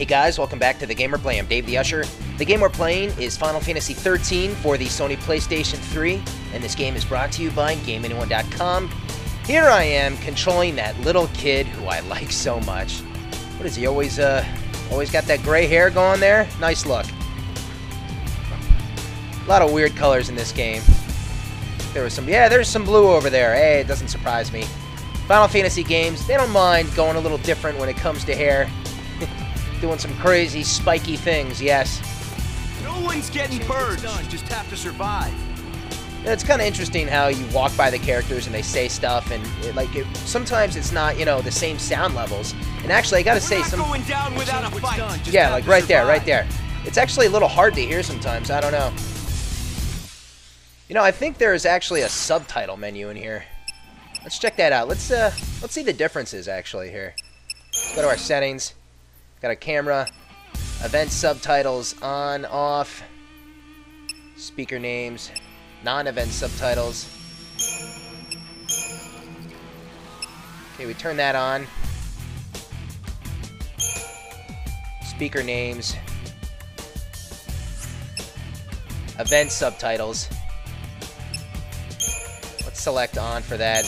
Hey guys, welcome back to The Game We're Playing. I'm Dave the Usher. The game we're playing is Final Fantasy 13 for the Sony PlayStation 3, and this game is brought to you by GameAnyone.com. Here I am, controlling that little kid who I like so much. What is he, always got that gray hair going there? Nice look. A lot of weird colors in this game. There was some, yeah, there's some blue over there. Hey, it doesn't surprise me. Final Fantasy games, they don't mind going a little different when it comes to hair. Doing some crazy, spiky things, yes. No one's getting burned. Just have to survive. It's kind of interesting how you walk by the characters and they say stuff, and sometimes it's not, you know, the same sound levels. And actually, I gotta say, some going down without a fight. Yeah, like right there, right there. It's actually a little hard to hear sometimes. I don't know. You know, I think there is actually a subtitle menu in here. Let's check that out. Let's see the differences actually here. Let's go to our settings. Got a camera, event subtitles on, off, speaker names, non-event subtitles. Okay, we turn that on. Speaker names, event subtitles. Let's select on for that.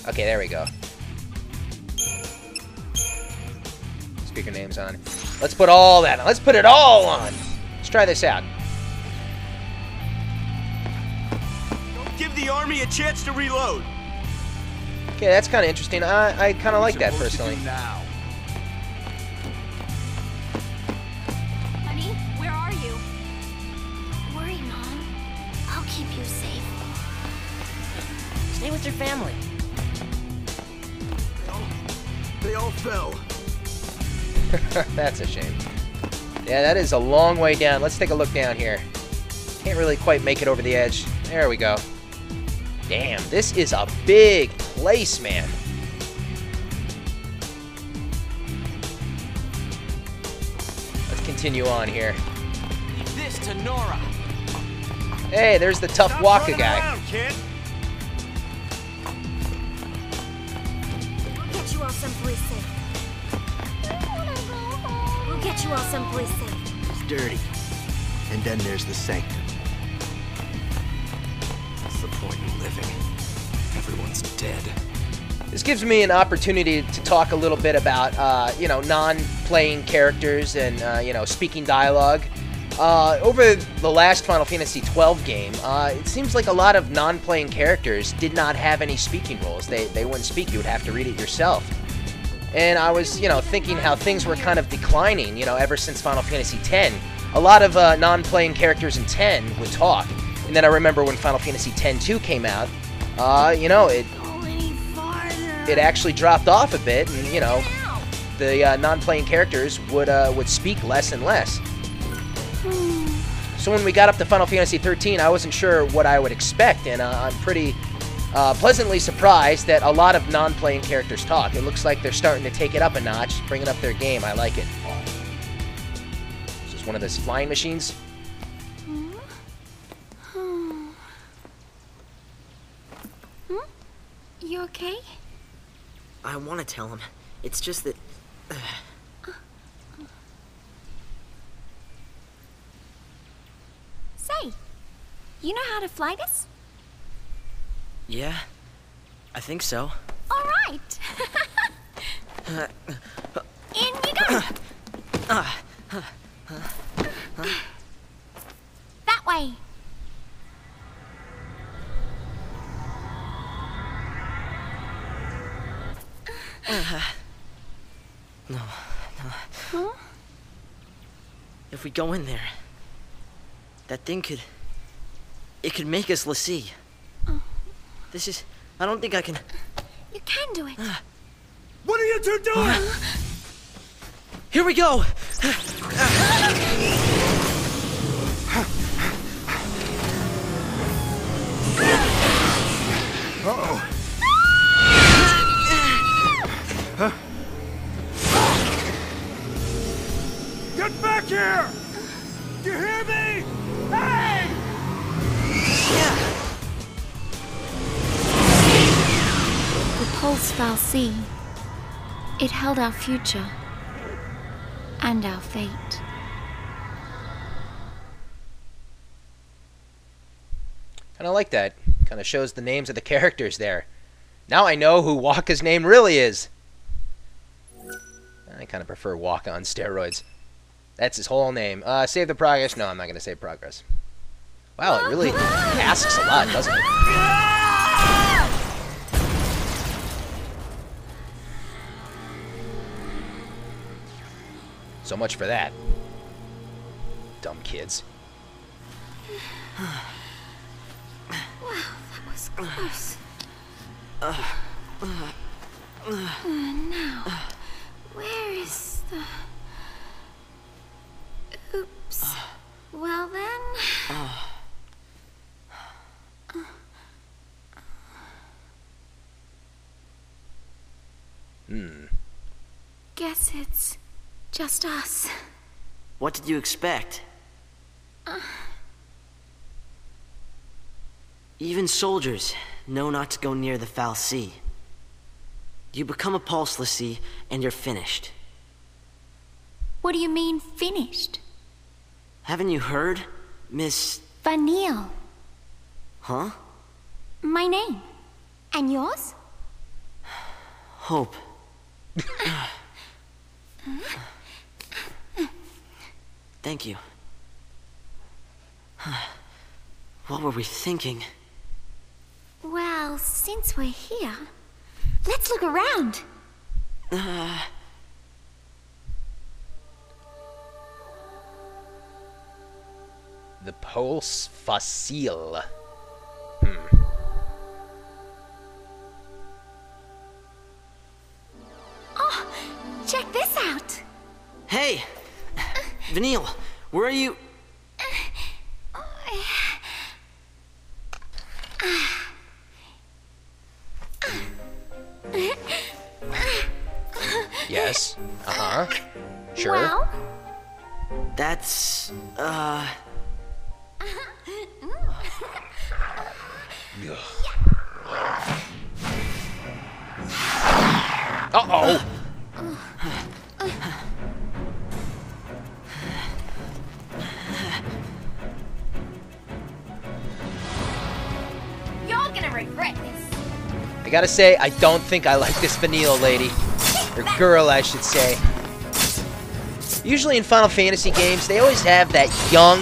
Okay, there we go. Speaker names on. Let's put all that on. Let's put it all on. Let's try this out. Don't give the army a chance to reload. Okay, that's kind of interesting. I kind of like that personally. Now. Honey, where are you? Don't worry, Mom. I'll keep you safe. Stay with your family. They all fell. That's a shame. Yeah, that is a long way down. Let's take a look down here. Can't really quite make it over the edge. There we go. Damn, this is a big place, man. Let's continue on here. Leave this to Nora. Hey, there's the tough Waka guy. Around, kid. We'll get you all someplace safe. I wanna go home. We'll get you all someplace safe. It's dirty. And then there's the sanctum. What's the point in living? Everyone's dead. This gives me an opportunity to talk a little bit about, you know, non-playing characters and, you know, speaking dialogue. Over the last Final Fantasy 12 game, it seems like a lot of non-playing characters did not have any speaking roles. They wouldn't speak. You would have to read it yourself. And I was, you know, thinking how things were kind of declining, you know, ever since Final Fantasy X. A lot of non-playing characters in 10 would talk. And then I remember when Final Fantasy X-2 came out, you know, it actually dropped off a bit, and, you know, the non-playing characters would speak less and less. So when we got up to Final Fantasy 13, I wasn't sure what I would expect, and I'm pretty pleasantly surprised that a lot of non-playing characters talk. It looks like they're starting to take it up a notch, bringing up their game. I like it. This is one of those flying machines. You okay? I want to tell him. It's just that... Say, you know how to fly this? Yeah, I think so. All right. In you go. That way. No. Huh? If we go in there, that thing could... It could make us l'Cie. This is... I don't think I can... You can do it. What are you two doing? Here we go! Uh-oh. Get back here! You hear me? Hey! Pulse Fal'Cie. It held our future. And our fate. Kind of like that. Kind of shows the names of the characters there. Now I know who Wakka's name really is. I kind of prefer Wakka on steroids. That's his whole name. Save the progress. No, I'm not going to save progress. Wow, it really asks a lot, doesn't it? So much for that. Dumb kids. Wow, that was close. Now, where is the... Oops. Well then... Guess it's just us. What did you expect? Even soldiers know not to go near the Fal'Cie. You become a Pulse l'Cie, and you're finished. What do you mean, finished? Haven't you heard, Miss... Vanille. Huh? My name. And yours? Hope. Thank you. What were we thinking? Well, since we're here, let's look around. The Pulse Facile. Oh, check this out. Hey! Vanille, where are you? Yes. Uh-huh. Sure. Well, That's, Uh-oh. you're gonna regret this. I gotta say, I don't think I like this Vanille lady. Or girl, I should say. Usually in Final Fantasy games, they always have that young,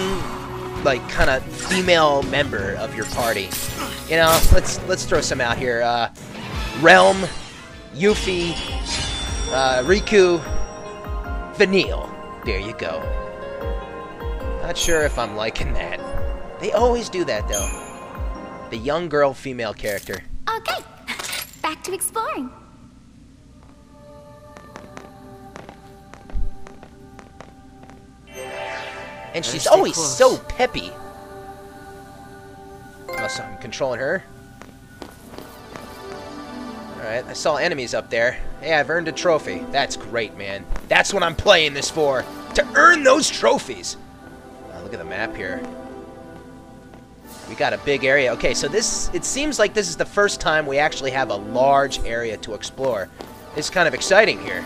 like, kind of female member of your party. You know, let's throw some out here. Realm, Yuffie, Riku, Vanille. There you go. Not sure if I'm liking that. They always do that, though. The young girl female character. Okay, back to exploring. And she's stay always close. so peppy. Oh, so I'm controlling her. Alright, I saw enemies up there. Hey, I've earned a trophy. That's great, man. That's what I'm playing this for. To earn those trophies. Oh, look at the map here. We got a big area. Okay, so it seems like this is the first time we actually have a large area to explore. It's kind of exciting here.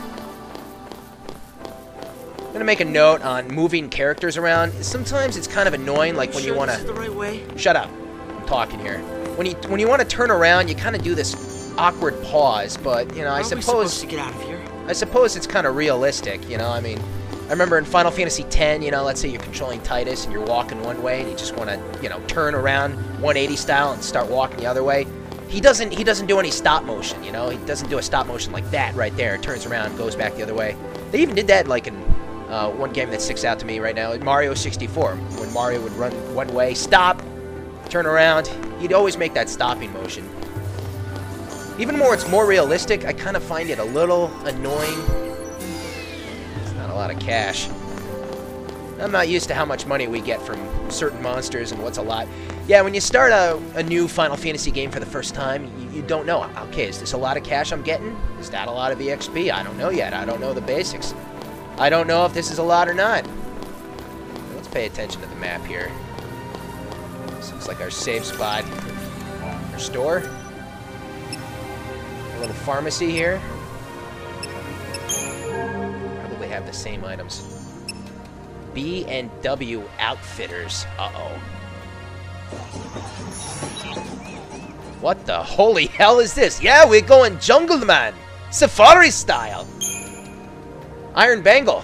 I'm gonna make a note on moving characters around. Sometimes it's kind of annoying, like when you want This is to... the right way? Shut up. I'm talking here. When you want to turn around, you kind of do this awkward pause, but, you know, How I are we supposed suppose... to get out of here? I suppose it's kind of realistic, you know, I mean... I remember in Final Fantasy X, you know, let's say you're controlling Titus and you're walking one way and you just want to, you know, turn around 180 style and start walking the other way. He doesn't do any stop motion, you know? He doesn't do a stop motion like that right there. It turns around, goes back the other way. They even did that, like, in one game that sticks out to me right now, Mario 64. When Mario would run one way, stop, turn around, he'd always make that stopping motion. Even more, it's more realistic. I kind of find it a little annoying. It's not a lot of cash. I'm not used to how much money we get from certain monsters and what's a lot. Yeah, when you start a new Final Fantasy game for the first time, you don't know. Okay, is this a lot of cash I'm getting? Is that a lot of EXP? I don't know yet. I don't know the basics. I don't know if this is a lot or not. Let's pay attention to the map here. This looks like our safe spot. Our store. A little pharmacy here. Probably have the same items. B&W Outfitters. Uh-oh. What the holy hell is this? Yeah, we're going Jungle Man. Safari style. Iron Bangle.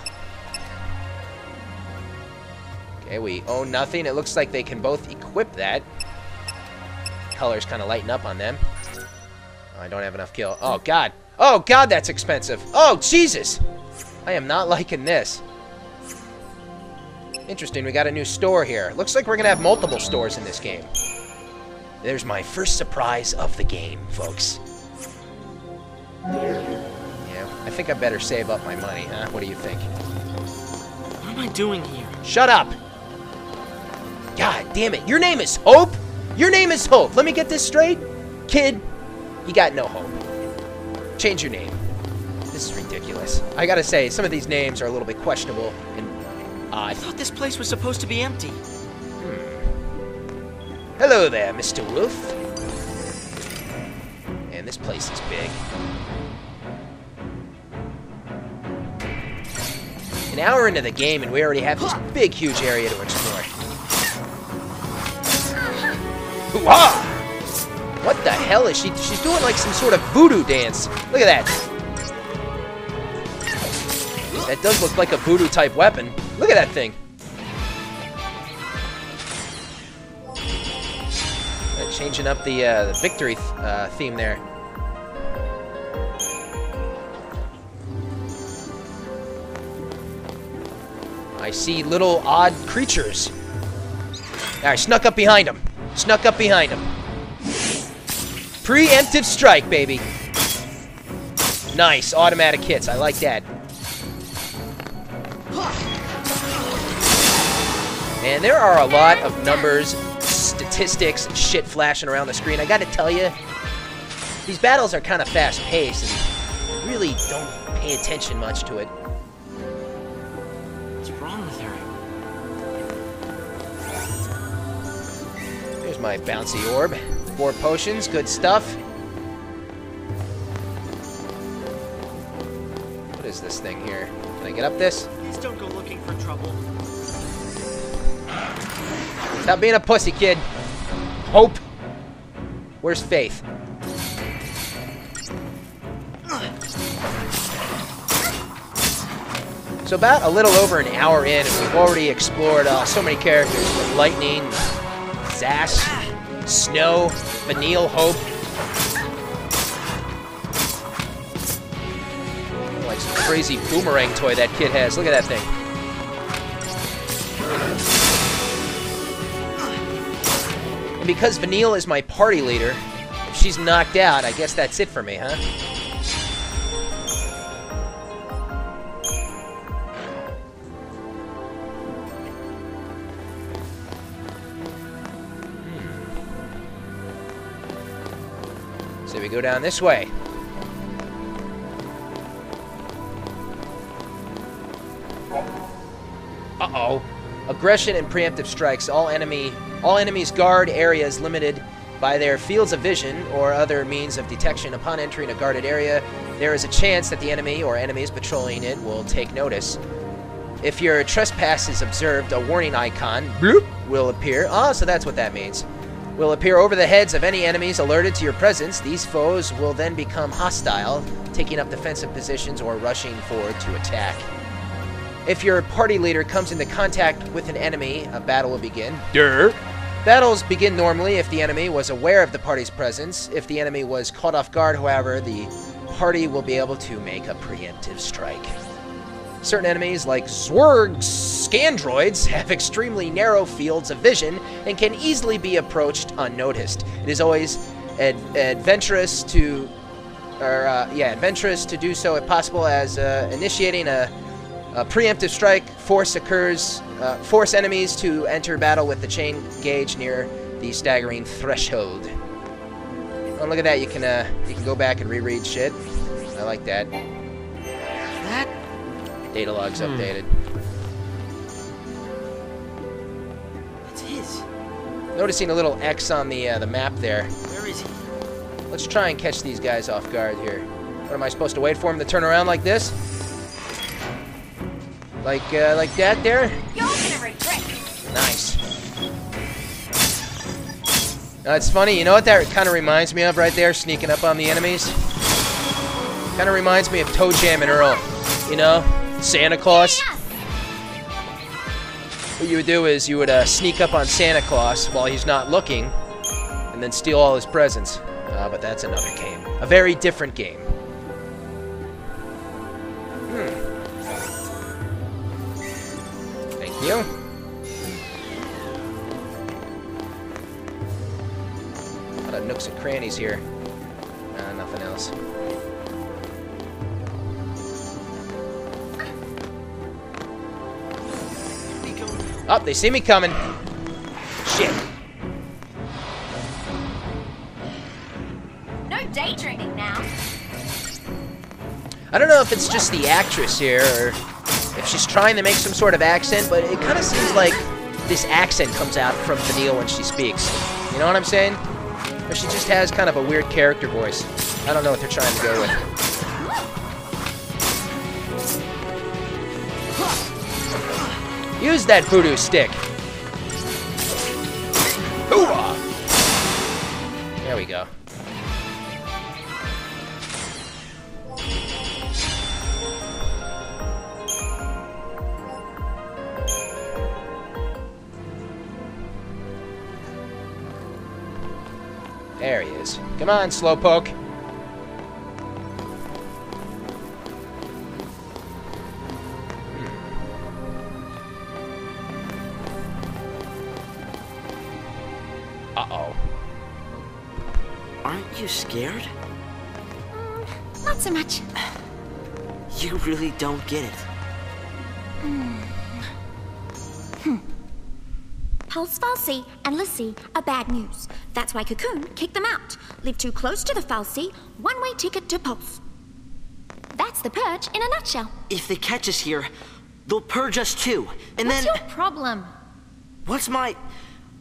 Okay, we own nothing. It looks like they can both equip that. Colors kind of lighten up on them. Oh, I don't have enough kill. Oh, God. Oh, God, that's expensive. Oh, Jesus. I am not liking this. Interesting, we got a new store here. Looks like we're going to have multiple stores in this game. There's my first surprise of the game, folks. Yeah, I think I better save up my money, huh? What do you think? What am I doing here? Shut up! God damn it, your name is Hope? Your name is Hope. Let me get this straight. Kid, you got no hope. Change your name. This is ridiculous. I gotta say, some of these names are a little bit questionable and I thought this place was supposed to be empty. Hello there, Mr. Wolf. And this place is big. An hour into the game and we already have this big, huge area to explore. Hoo-ha! What the hell is she? She's doing like some sort of voodoo dance. Look at that. That does look like a voodoo type weapon. Look at that thing. Changing up the victory theme there. I see little odd creatures. I snuck up behind him. Snuck up behind him. Preemptive strike, baby. Nice, automatic hits. I like that. Man, there are a lot of numbers, statistics, and shit flashing around the screen. I gotta tell you, these battles are kind of fast-paced, and I really don't pay attention much to it. What's wrong with her? Here's my bouncy orb. 4 potions, good stuff. What is this thing here? Can I get up this? Please don't go looking for trouble. Stop being a pussy, kid. Hope. Where's Faith? So about a little over an hour in, and we've already explored so many characters with Lightning, Zash, Snow, Vanille, Hope. Like some crazy boomerang toy that kid has. Look at that thing. And because Vanille is my party leader, if she's knocked out, I guess that's it for me, huh? So we go down this way. Uh-oh. Aggression and preemptive strikes. All enemies guard areas limited by their fields of vision or other means of detection. Upon entering a guarded area, there is a chance that the enemy or enemies patrolling it will take notice. If your trespass is observed, a warning icon bloop, will appear. Ah, so that's what that means. Will appear over the heads of any enemies alerted to your presence. These foes will then become hostile, taking up defensive positions or rushing forward to attack. If your party leader comes into contact with an enemy, a battle will begin. Durr. Battles begin normally if the enemy was aware of the party's presence. If the enemy was caught off guard, however, the party will be able to make a preemptive strike. Certain enemies, like Zwerg Scandroids, have extremely narrow fields of vision and can easily be approached unnoticed. It is always adventurous to do so if possible, as initiating a preemptive strike. Force enemies to enter battle with the chain gauge near the staggering threshold. Oh, look at that! You can go back and reread shit. I like that. That data log's updated. It's his. Noticing a little X on the map there. Where is he? Let's try and catch these guys off guard here. What, am I supposed to wait for him to turn around like this? Like that there? You're gonna regret it. Nice. Now, it's funny, you know what that kind of reminds me of right there, sneaking up on the enemies? Kind of reminds me of Toe Jam and Earl. You know? Santa Claus. What you would do is you would sneak up on Santa Claus while he's not looking, and then steal all his presents. But that's another game. A very different game. Thank you. A lot of nooks and crannies here. Nothing else. Oh, they see me coming. Shit. No daydreaming now. I don't know if it's just the actress here, or if she's trying to make some sort of accent, but it kind of seems like this accent comes out from Vanille when she speaks. You know what I'm saying? Or she just has kind of a weird character voice. I don't know what they're trying to go with. Use that voodoo stick. Hoo-ah! There we go. There he is. Come on, Slowpoke. Uh-oh. Aren't you scared? Not so much. You really don't get it. Pulse Falsey and Lissy are bad news. That's why Cocoon kicked them out. Live too close to the Falsey, one-way ticket to Pulse. That's the purge in a nutshell. If they catch us here, they'll purge us too. And What's then... your problem? What's my...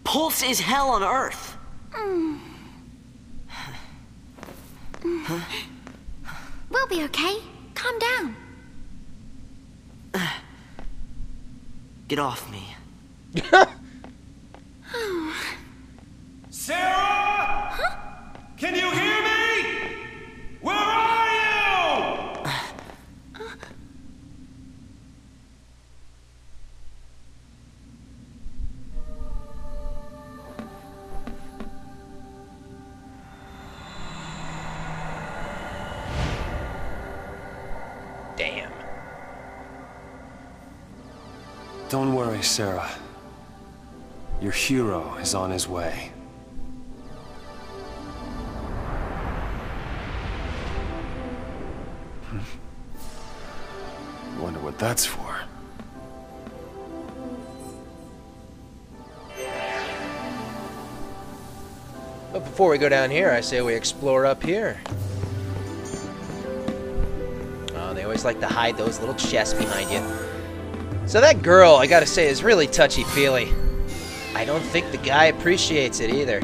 Pulse is hell on Earth. We'll be okay. Calm down. Get off me. Sarah? Huh? Can you hear me? Where are you? Damn. Don't worry, Sarah. Your hero is on his way. Wonder what that's for. But before we go down here, I say we explore up here. Oh, they always like to hide those little chests behind you. So that girl, I gotta say, is really touchy-feely. I don't think the guy appreciates it either.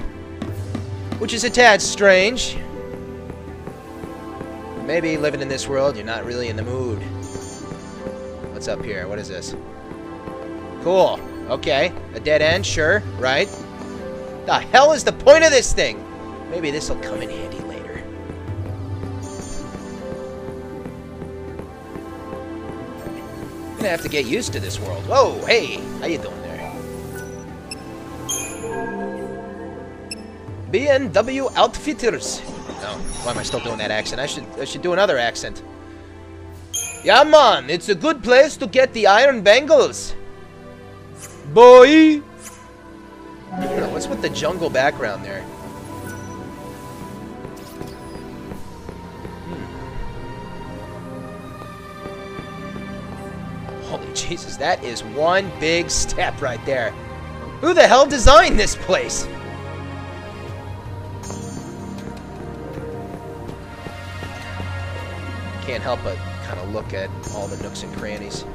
Which is a tad strange. Maybe living in this world, you're not really in the mood. What's up here? What is this? Cool. Okay. A dead end, sure. Right. The hell is the point of this thing? Maybe this will come in handy later. I'm gonna have to get used to this world. Whoa, hey, how you doing there? BMW Outfitters. No, why am I still doing that accent? I should do another accent. Yeah, man, it's a good place to get the iron bangles. Boy. What's with the jungle background there? Holy Jesus, that is one big step right there. Who the hell designed this place? Can't help but kind of look at all the nooks and crannies.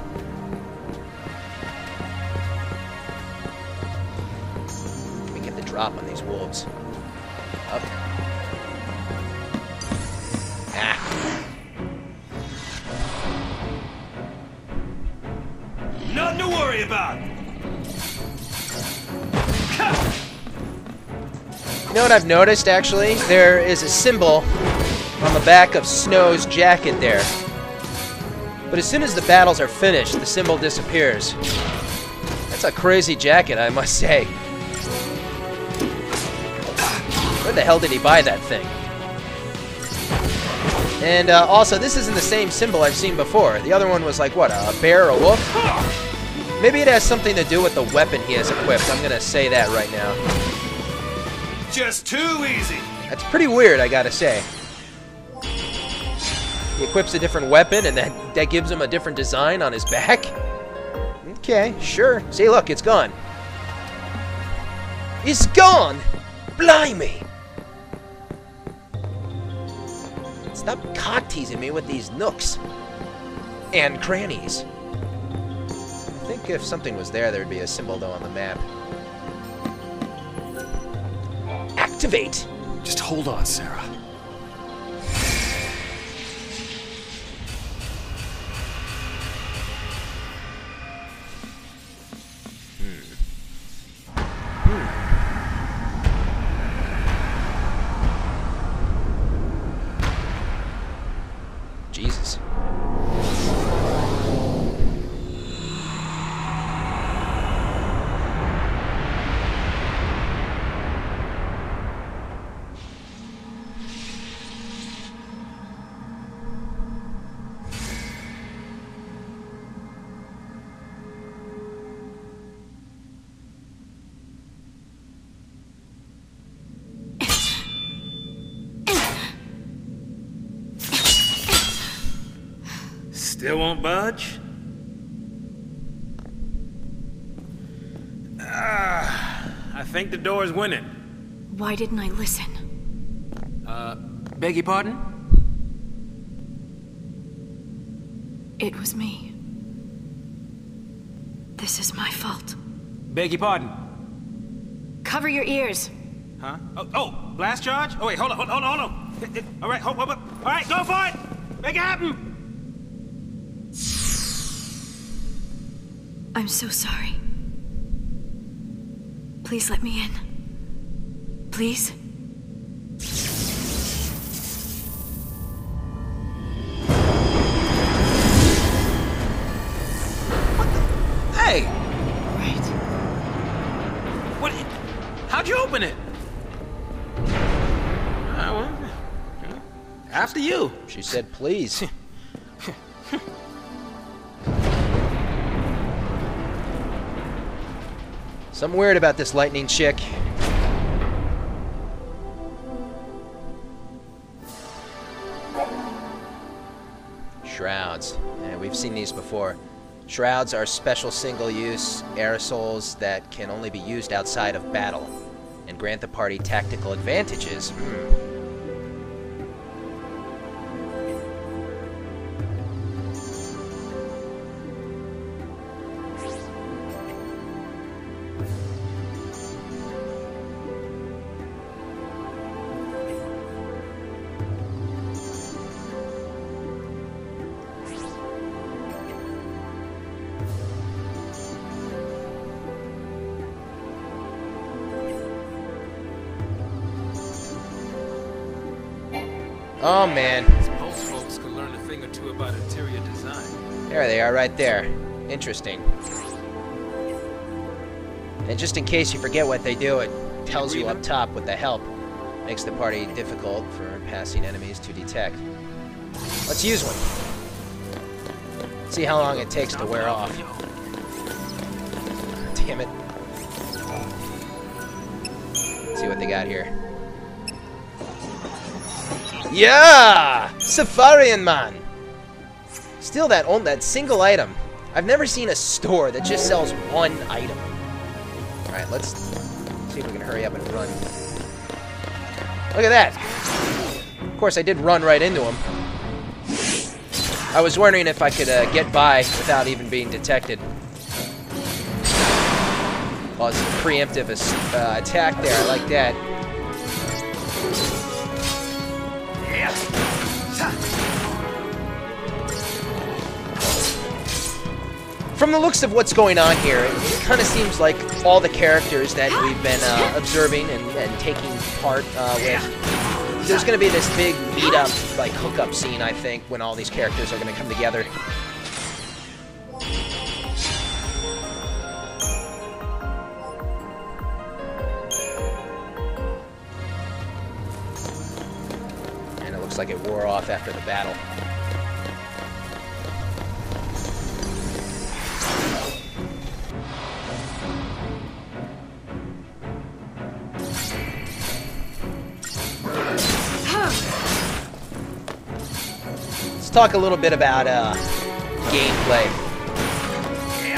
Let me get the drop on these wolves. Up. Nothing to worry about. You know what I've noticed, actually? There is a symbol on the back of Snow's jacket there. But as soon as the battles are finished, the symbol disappears. That's a crazy jacket, I must say. Where the hell did he buy that thing? And also, this isn't the same symbol I've seen before. The other one was like, what, a bear or a wolf? Maybe it has something to do with the weapon he has equipped. I'm gonna say that right now. Just too easy. That's pretty weird, I gotta say. He equips a different weapon, and that gives him a different design on his back? Okay, sure. See, look, it's gone. It's gone! Blimey! Stop cock-teasing me with these nooks and crannies. I think if something was there, there'd be a symbol, though, on the map. Activate! Just hold on, Sarah. Jesus. Still won't budge? I think the door's winning. Why didn't I listen? Beg your pardon? It was me. This is my fault. Beg your pardon? Cover your ears. Huh? Oh, blast charge? Oh, wait, hold on. All right, hold up. All right, go for it! Make it happen! I'm so sorry. Please let me in. Please? Hey! Right. What? How'd you open it? Well, after you. She said, please. Something weird about this lightning chick. Shrouds. Yeah, we've seen these before. Shrouds are special single-use aerosols that can only be used outside of battle and grant the party tactical advantages. Oh man. Most folks can learn a thing or two about interior design. There they are right there. Interesting. And just in case you forget what they do, it tells you up top with the help. Makes the party difficult for passing enemies to detect. Let's use one. See how long it takes to wear off. Damn it. Let's see what they got here. Yeah! Safarian Man! Still that single item. I've never seen a store that just sells one item. Alright, let's see if we can hurry up and run. Look at that! Of course, I did run right into him. I was wondering if I could get by without even being detected. Oh, it's a preemptive attack there. I like that. from the looks of what's going on here, it kind of seems like all the characters that we've been observing and taking part with, there's going to be this big meet-up, like, hookup scene, I think, when all these characters are going to come together. And it looks like it wore off after the battle. Talk a little bit about gameplay.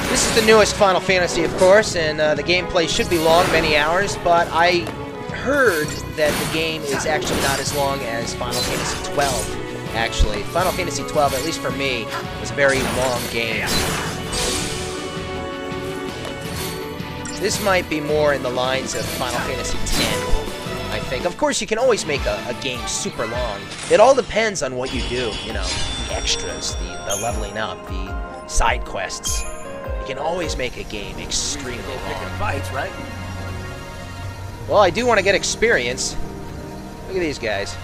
This is the newest Final Fantasy, of course, and the gameplay should be long, many hours, but I heard that the game is actually not as long as Final Fantasy 12, actually. Final Fantasy 12, at least for me, was a very long game. This might be more in the lines of Final Fantasy 10. I think. Of course, you can always make a game super long. It all depends on what you do, you know, the extras, the leveling up, the side quests. You can always make a game extremely long. Fights, right? Well, I do want to get experience. Look at these guys.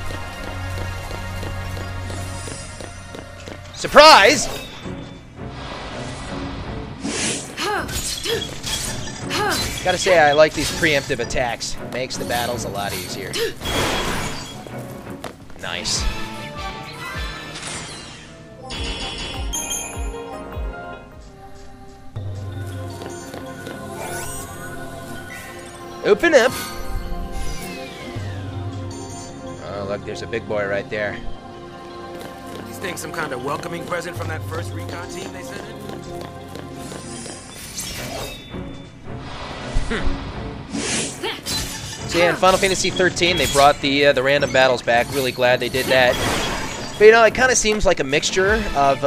Surprise! Gotta say, I like these preemptive attacks. Makes the battles a lot easier. Nice. Open up! Oh, look, there's a big boy right there. These things some kind of welcoming present from that first recon team they sent in? So yeah, in Final Fantasy 13, they brought the random battles back. Really glad they did that. But you know, it kind of seems like a mixture of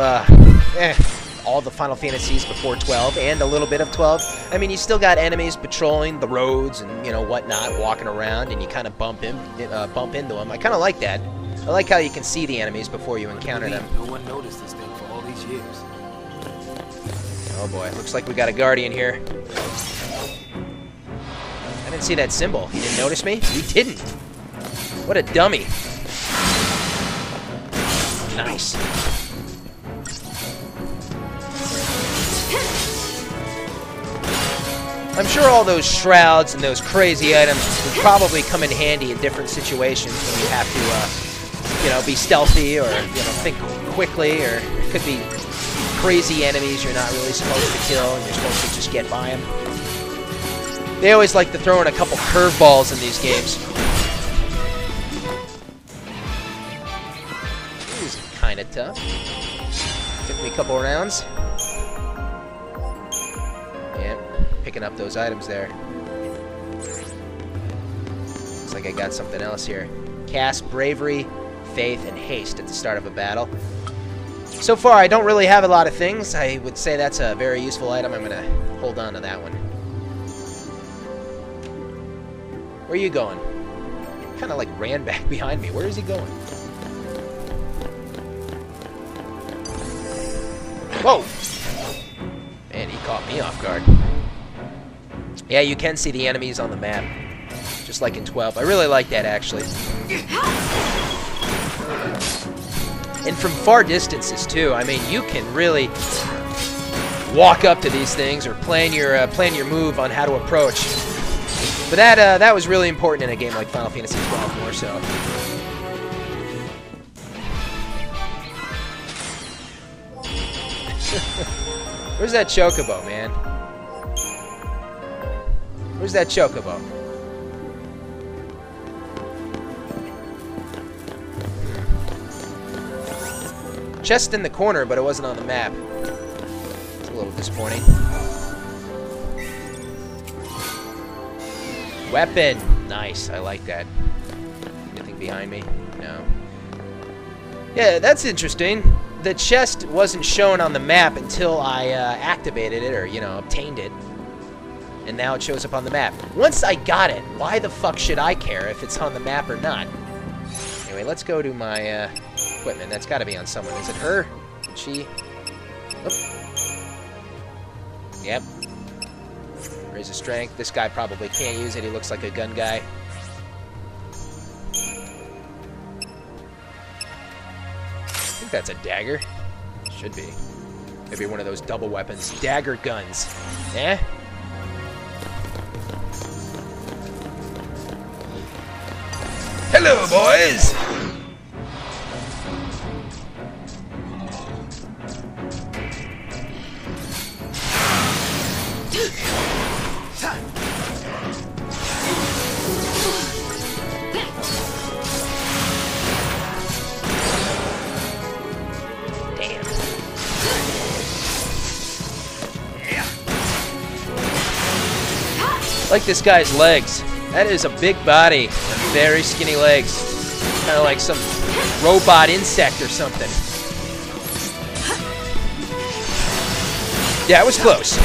all the Final Fantasies before 12 and a little bit of 12. I mean, you still got enemies patrolling the roads and, you know, whatnot, walking around, and you kind of bump into them. I kind of like that. I like how you can see the enemies before you encounter them. No one noticed this thing for all these years. Oh boy, looks like we got a Guardian here. I didn't see that symbol. He didn't notice me? He didn't. What a dummy. Nice. I'm sure all those shrouds and those crazy items would probably come in handy in different situations when you have to, you know, be stealthy or, you know, think quickly, or it could be crazy enemies you're not really supposed to kill and you're supposed to just get by them. They always like to throw in a couple curveballs in these games. He was kind of tough. Took me a couple rounds. Yeah, picking up those items there. Looks like I got something else here. Cast Bravery, Faith, and Haste at the start of a battle. So far, I don't really have a lot of things. I would say that's a very useful item. I'm going to hold on to that one. Where are you going? Kind of like ran back behind me. Where is he going? Whoa! Man, he caught me off guard. Yeah, you can see the enemies on the map, just like in 12. I really like that, actually. And from far distances, too. I mean, you can really walk up to these things or plan your move on how to approach. But that was really important in a game like Final Fantasy 12, more so. Where's that chocobo, man? Where's that chocobo? Chest in the corner, but it wasn't on the map. It's a little disappointing. Weapon! Nice, I like that. Anything behind me? No. Yeah, that's interesting. The chest wasn't shown on the map until I activated it, or, you know, obtained it. And now it shows up on the map. Once I got it, why the fuck should I care if it's on the map or not? Anyway, let's go to my equipment. That's got to be on someone. Is it her? Did she? Oh. Yep. Raise his strength. This guy probably can't use it. He looks like a gun guy. I think that's a dagger. Should be. Maybe one of those double weapons. Dagger guns. Eh? Hello, boys! I like this guy's legs. That is a big body and very skinny legs. Kind of like some robot insect or something. Yeah, it was close.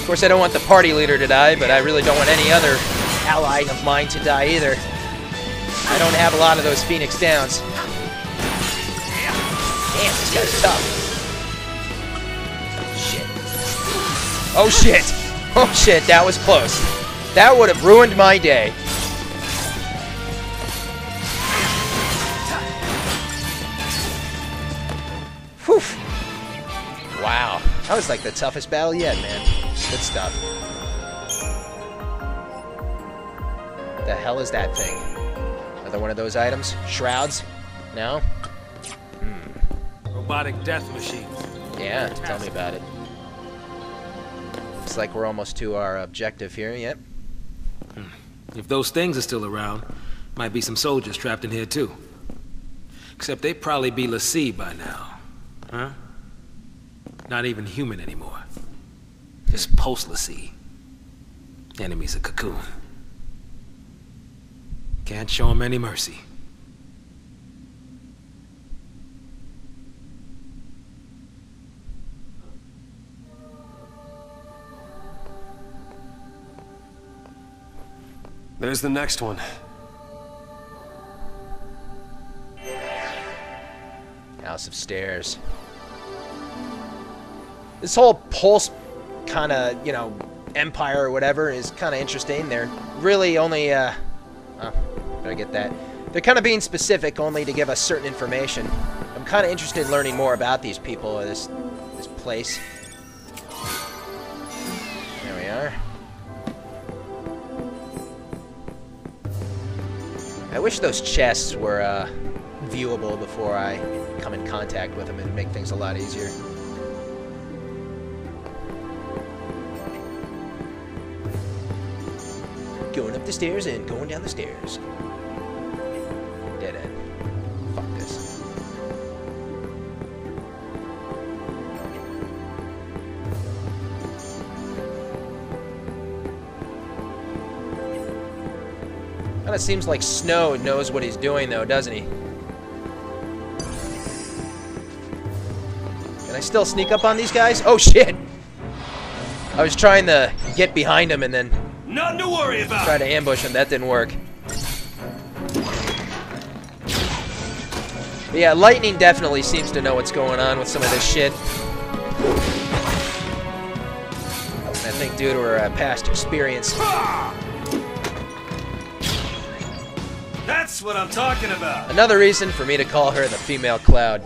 Of course, I don't want the party leader to die, but I really don't want any other ally of mine to die either. I don't have a lot of those Phoenix Downs. Damn, this guy's tough. Oh shit! Oh shit, that was close. That would have ruined my day. Whew. Wow. That was like the toughest battle yet, man. Good stuff. The hell is that thing? Another one of those items? Shrouds? No? Robotic death machines. Yeah, tell me about it. Looks like we're almost to our objective here, yep. If those things are still around, might be some soldiers trapped in here too. Except they'd probably be l'Cie by now. Huh? Not even human anymore. Just post-l'Cie. Enemies of Cocoon. Can't show them any mercy. There's the next one. House of Stairs. This whole Pulse kind of, you know, empire or whatever is kind of interesting. They're really only, oh, did I get that? They're kind of being specific only to give us certain information. I'm kind of interested in learning more about these people or this place. There we are. I wish those chests were viewable before I come in contact with them. It'd make things a lot easier. Going up the stairs and going down the stairs. Dead end. Fuck this. Kinda seems like Snow knows what he's doing though, doesn't he? Can I still sneak up on these guys? Oh shit! I was trying to get behind him and then Nothing to worry about. try to ambush him. That didn't work. But yeah, Lightning definitely seems to know what's going on with some of this shit. I think due to her past experience. That's what I'm talking about. Another reason for me to call her the female Cloud.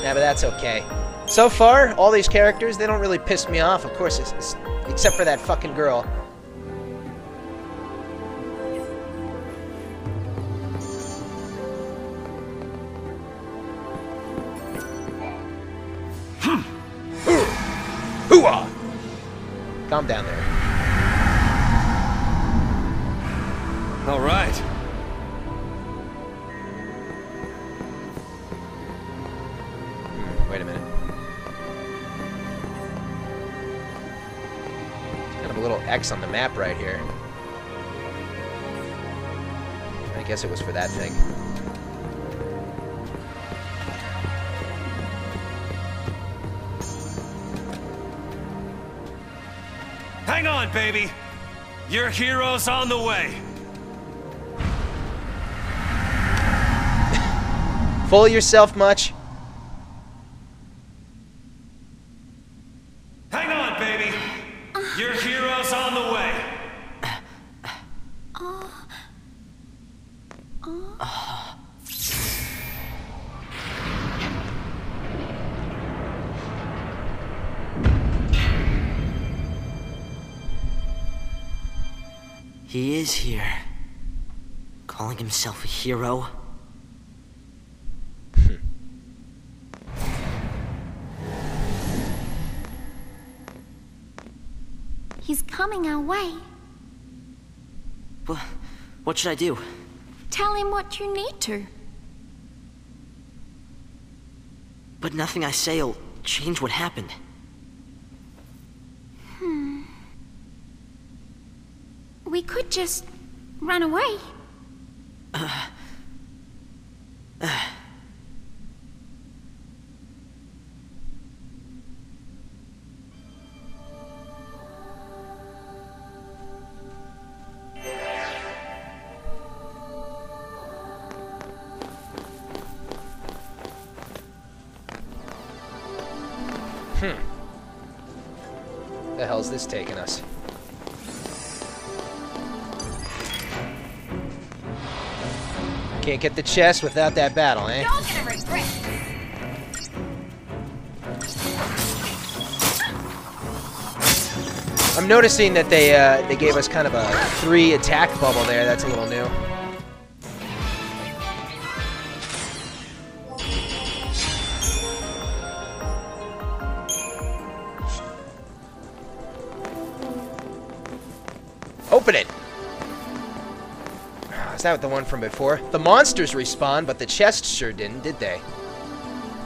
Yeah, but that's okay. So far, all these characters, they don't really piss me off. Of course, except for that fucking girl. Hoo-ah! Calm down there. All right. Wait a minute. There's kind of a little X on the map right here. I guess it was for that thing. Hang on, baby. Your hero's on the way. Full of yourself much? He is here. Calling himself a hero? He's coming our way. What should I do? Tell him what you need to. But nothing I say'll change what happened. We could just run away. The hell's this taking us? Can't get the chest without that battle, eh? You're gonna regret it. I'm noticing that they gave us kind of a 3 attack bubble there. That's a little new. Open it! Is that the one from before? The monsters respawned, but the chests sure didn't, did they?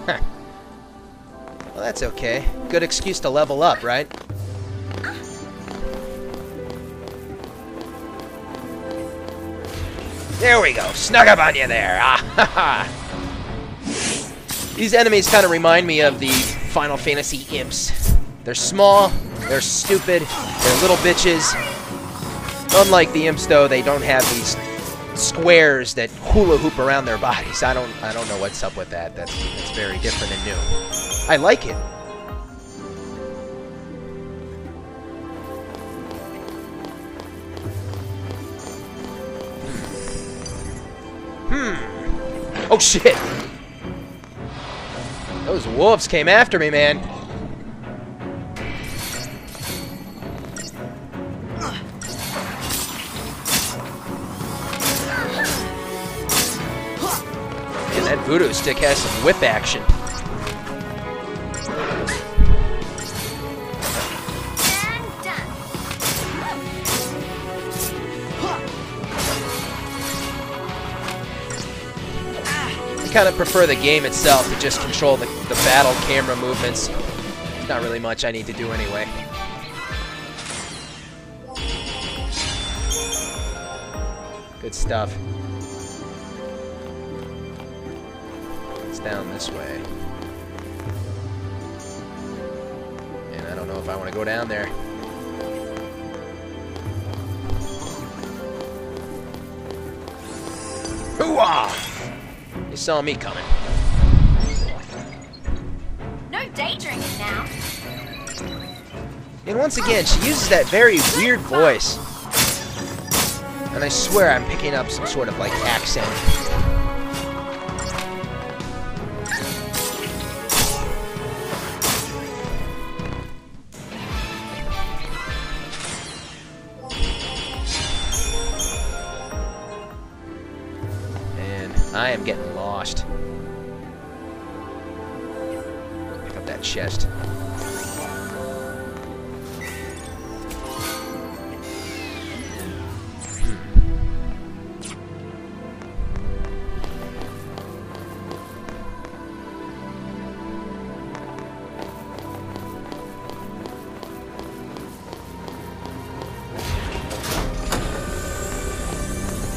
Huh. Well, that's okay. Good excuse to level up, right? There we go. Snug up on you there. Ah, ha, ha. These enemies kind of remind me of the Final Fantasy imps. They're small, they're stupid, they're little bitches. Unlike the imps, though, they don't have these squares that hula hoop around their bodies. I don't know what's up with that. That's very different and new. I like it. Oh shit! Those wolves came after me, man. That voodoo stick has some whip action. I kind of prefer the game itself to just control the battle camera movements. There's not really much I need to do anyway. Good stuff. Down this way. And I don't know if I want to go down there. Hoo-ah! You saw me coming. No daydreaming now. And once again, she uses that very weird voice. And I swear I'm picking up some sort of, like, accent. I am getting lost. Pick up that chest.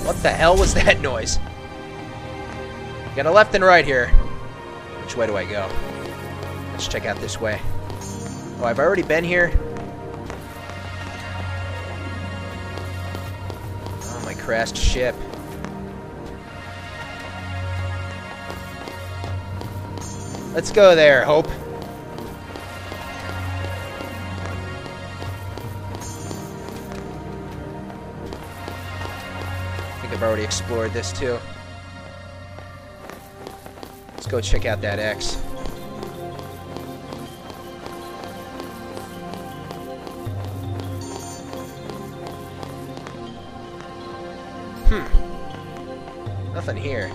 What the hell was that noise? Got a left and right here. Which way do I go? Let's check out this way. Oh, I've already been here. Oh, my crashed ship. Let's go there, Hope. I think I've already explored this too. Let's go check out that X. nothing here.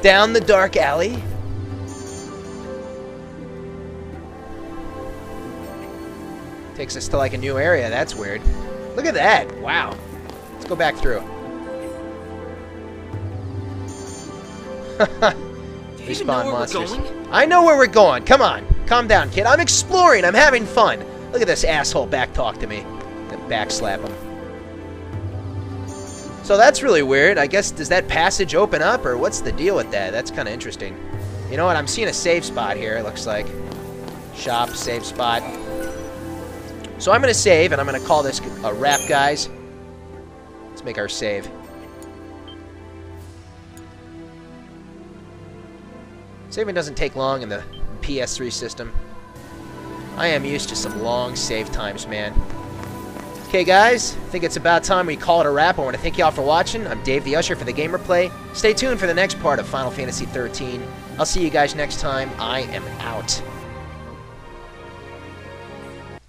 Down the dark alley. Takes us to like a new area. That's weird. Look at that. Wow. Let's go back through. Respawn monsters. I know where we're going. Come on. Calm down, kid. I'm exploring. I'm having fun. Look at this asshole back talk to me. Then backslap him. So that's really weird. I guess, does that passage open up, or what's the deal with that? That's kind of interesting. You know what? I'm seeing a save spot here, it looks like. Shop, save spot. So I'm going to save, and I'm going to call this a wrap, guys. Let's make our save. Saving doesn't take long in the PS3 system. I am used to some long save times, man. Okay, guys, I think it's about time we call it a wrap. I want to thank you all for watching. I'm Dave the Usher for the Gamer Play. Stay tuned for the next part of Final Fantasy XIII. I'll see you guys next time. I am out.